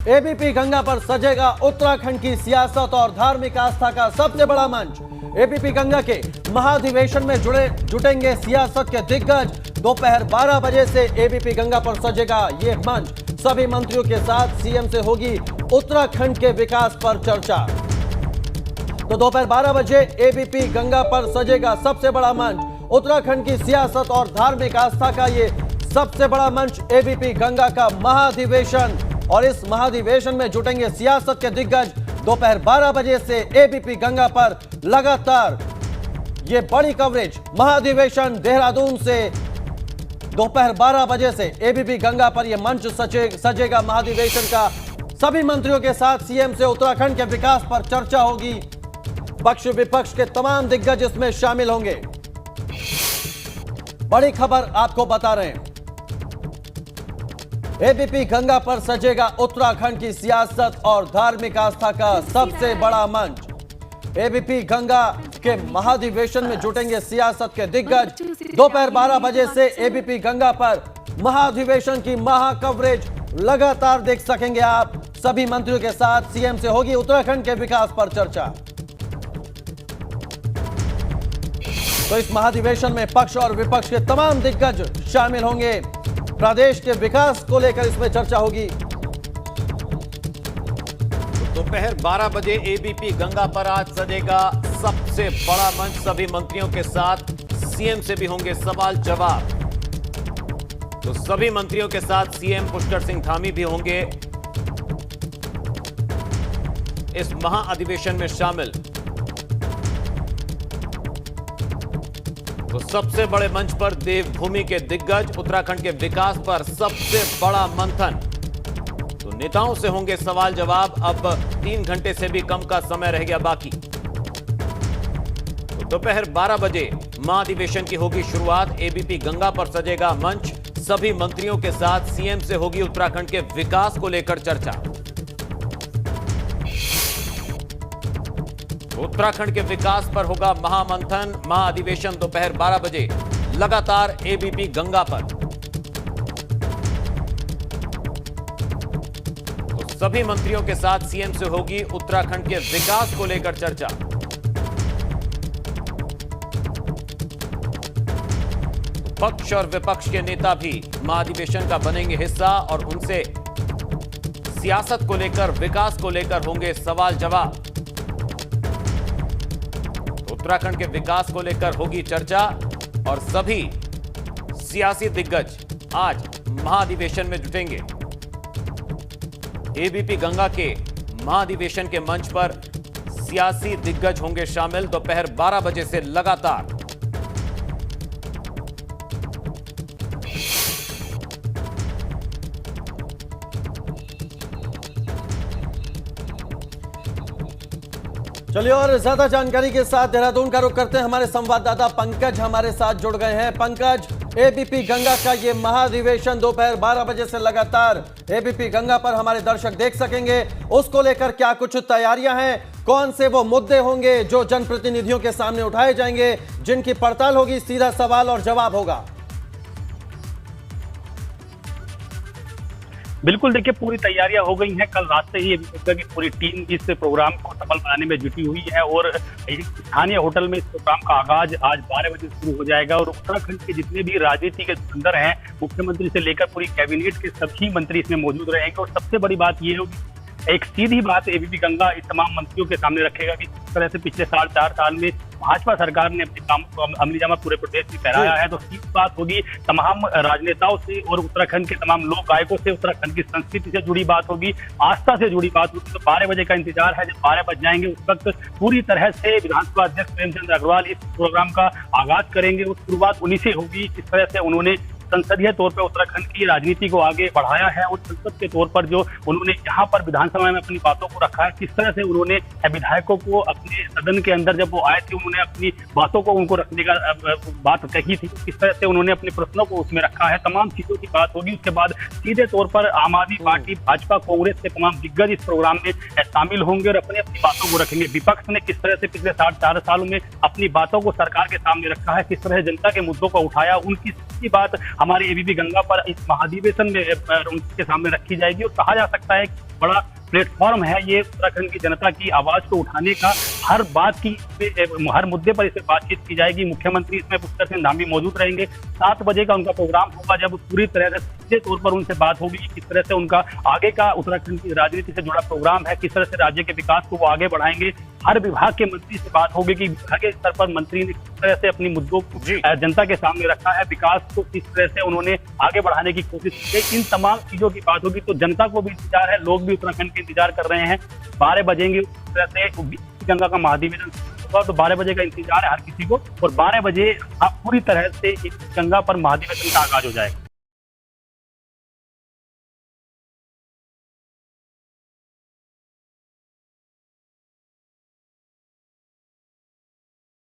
ABP Ganga पर सजेगा उत्तराखंड की सियासत और धार्मिक आस्था का सबसे बड़ा मंच। एबीपी गंगा के महाधिवेशन में जुटेंगे सियासत के दिग्गज। दोपहर 12 बजे से एबीपी गंगा पर सजेगा ये मंच। सभी मंत्रियों के साथ सीएम से होगी उत्तराखंड के विकास पर चर्चा। तो दोपहर 12 बजे एबीपी गंगा पर सजेगा सबसे बड़ा मंच। उत्तराखंड की सियासत और धार्मिक आस्था का ये सबसे बड़ा मंच एबीपी गंगा का महाधिवेशन, और इस महाधिवेशन में जुटेंगे सियासत के दिग्गज। दोपहर 12 बजे से एबीपी गंगा पर लगातार ये बड़ी कवरेज। महाधिवेशन देहरादून से दोपहर 12 बजे से एबीपी गंगा पर यह मंच सजेगा महाधिवेशन का। सभी मंत्रियों के साथ सीएम से उत्तराखंड के विकास पर चर्चा होगी। पक्ष विपक्ष के तमाम दिग्गज इसमें शामिल होंगे। बड़ी खबर आपको बता रहे हैं, एबीपी गंगा पर सजेगा उत्तराखंड की सियासत और धार्मिक आस्था का सबसे बड़ा मंच। एबीपी गंगा के महाधिवेशन में जुटेंगे सियासत के दिग्गज। दोपहर 12 बजे से एबीपी गंगा पर महाधिवेशन की महा कवरेज लगातार देख सकेंगे आप। सभी मंत्रियों के साथ सीएम से होगी उत्तराखंड के विकास पर चर्चा। तो इस महाधिवेशन में पक्ष और विपक्ष के तमाम दिग्गज शामिल होंगे। प्रदेश के विकास को लेकर इसमें चर्चा होगी। दोपहर 12 बजे एबीपी गंगा पर आज सजेगा सबसे बड़ा मंच। सभी मंत्रियों के साथ सीएम से भी होंगे सवाल जवाब। तो सभी मंत्रियों के साथ सीएम पुष्कर सिंह धामी भी होंगे इस महाअधिवेशन में शामिल। तो सबसे बड़े मंच पर देवभूमि के दिग्गज, उत्तराखंड के विकास पर सबसे बड़ा मंथन। तो नेताओं से होंगे सवाल जवाब। अब 3 घंटे से भी कम का समय रह गया बाकी। तो दोपहर 12 बजे महाधिवेशन की होगी शुरुआत। एबीपी गंगा पर सजेगा मंच। सभी मंत्रियों के साथ सीएम से होगी उत्तराखंड के विकास को लेकर चर्चा। उत्तराखंड के विकास पर होगा महामंथन। महाअधिवेशन दोपहर 12 बजे लगातार एबीपी गंगा पर। तो सभी मंत्रियों के साथ सीएम से होगी उत्तराखंड के विकास को लेकर चर्चा। तो पक्ष और विपक्ष के नेता भी महाअधिवेशन का बनेंगे हिस्सा और उनसे सियासत को लेकर, विकास को लेकर होंगे सवाल जवाब। उत्तराखंड के विकास को लेकर होगी चर्चा और सभी सियासी दिग्गज आज महाधिवेशन में जुटेंगे। एबीपी गंगा के महाधिवेशन के मंच पर सियासी दिग्गज होंगे शामिल दोपहर 12 बजे से लगातार। चलिए और ज्यादा जानकारी के साथ देहरादून का रुख करते हैं। हमारे संवाददाता पंकज हमारे साथ जुड़ गए हैं। पंकज, एबीपी गंगा का ये महाधिवेशन दोपहर 12 बजे से लगातार एबीपी गंगा पर हमारे दर्शक देख सकेंगे। उसको लेकर क्या कुछ तैयारियां हैं? कौन से वो मुद्दे होंगे जो जनप्रतिनिधियों के सामने उठाए जाएंगे, जिनकी पड़ताल होगी, सीधा सवाल और जवाब होगा? बिल्कुल, देखिए पूरी तैयारियां हो गई हैं। कल रात से ही एबीपी की पूरी टीम इस प्रोग्राम को सफल बनाने में जुटी हुई है और एक स्थानीय होटल में इस प्रोग्राम का आगाज आज 12 बजे शुरू हो जाएगा। और उत्तराखंड के जितने भी राजनीति के धुरंधर हैं, मुख्यमंत्री से लेकर पूरी कैबिनेट के सभी मंत्री इसमें मौजूद रहेंगे। और सबसे बड़ी बात यह होगी, एक सीधी बात एबीपी गंगा इस तमाम मंत्रियों के सामने रखेगा कि किस तरह से पिछले 4.5 साल में भाजपा सरकार ने अपने काम को अमलीजामा पूरे प्रदेश में फहराया है। तो सीधी बात होगी तमाम राजनेताओं से और उत्तराखंड के तमाम लोक गायकों से, उत्तराखंड की संस्कृति से जुड़ी बात होगी, आस्था से जुड़ी बात होगी। तो 12 बजे का इंतजार है। जब 12 बज जाएंगे उस वक्त पूरी तरह से विधानसभा अध्यक्ष प्रेमचंद अग्रवाल इस प्रोग्राम का आगाज करेंगे और शुरुआत उन्हीं से होगी। इस तरह से उन्होंने संसदीय तौर पर उत्तराखंड की राजनीति को आगे बढ़ाया है और संसद के तौर पर जो उन्होंने यहाँ पर विधानसभा में अपनी बातों को रखा है, किस तरह से उन्होंने विधायकों को अपने सदन के अंदर जब वो आए थे उन्होंने अपनी बातों को उनको रखने का बात कही थी, किस तरह से उन्होंने अपने प्रश्नों को उसमें रखा है, तमाम चीजों की बात होगी। उसके बाद सीधे तौर पर आम आदमी पार्टी, भाजपा, कांग्रेस के तमाम दिग्गज इस प्रोग्राम में शामिल होंगे और अपनी अपनी बातों को रखेंगे। विपक्ष ने किस तरह से पिछले 4 सालों में अपनी बातों को सरकार के सामने रखा है, किस तरह जनता के मुद्दों को उठाया, उनकी सच्ची बात हमारे एबीपी गंगा पर इस महाधिवेशन में उनके सामने रखी जाएगी। और कहा जा सकता है बड़ा प्लेटफॉर्म है ये उत्तराखंड की जनता की आवाज को उठाने का। हर बात की, हर मुद्दे पर इसे बातचीत की जाएगी। मुख्यमंत्री इसमें पुष्कर सिंह धामी मौजूद रहेंगे। 7 बजे का उनका प्रोग्राम होगा, जब पूरी तरह से सीधे तौर पर उनसे बात होगी कि किस तरह से उनका आगे का उत्तराखंड की राजनीति से जुड़ा प्रोग्राम है, किस तरह से राज्य के विकास को वो आगे बढ़ाएंगे। हर विभाग के मंत्री से बात होगी कि विभाग के स्तर पर मंत्री ने किस तरह से अपनी मुद्दों को जनता के सामने रखा है, विकास को किस तरह से उन्होंने आगे बढ़ाने की कोशिश की है। इन तमाम चीजों की बात होगी। तो जनता को भी इंतजार है, लोग भी उत्तराखंड के इंतजार कर रहे हैं। 12 बजेंगे उस तरह से गंगा का महाधिवेशन होगा, तो 12 बजे का इंतजार है हर किसी को, और 12 बजे पूरी तरह से गंगा पर महाधिवेशन का आगाज हो जाएगा।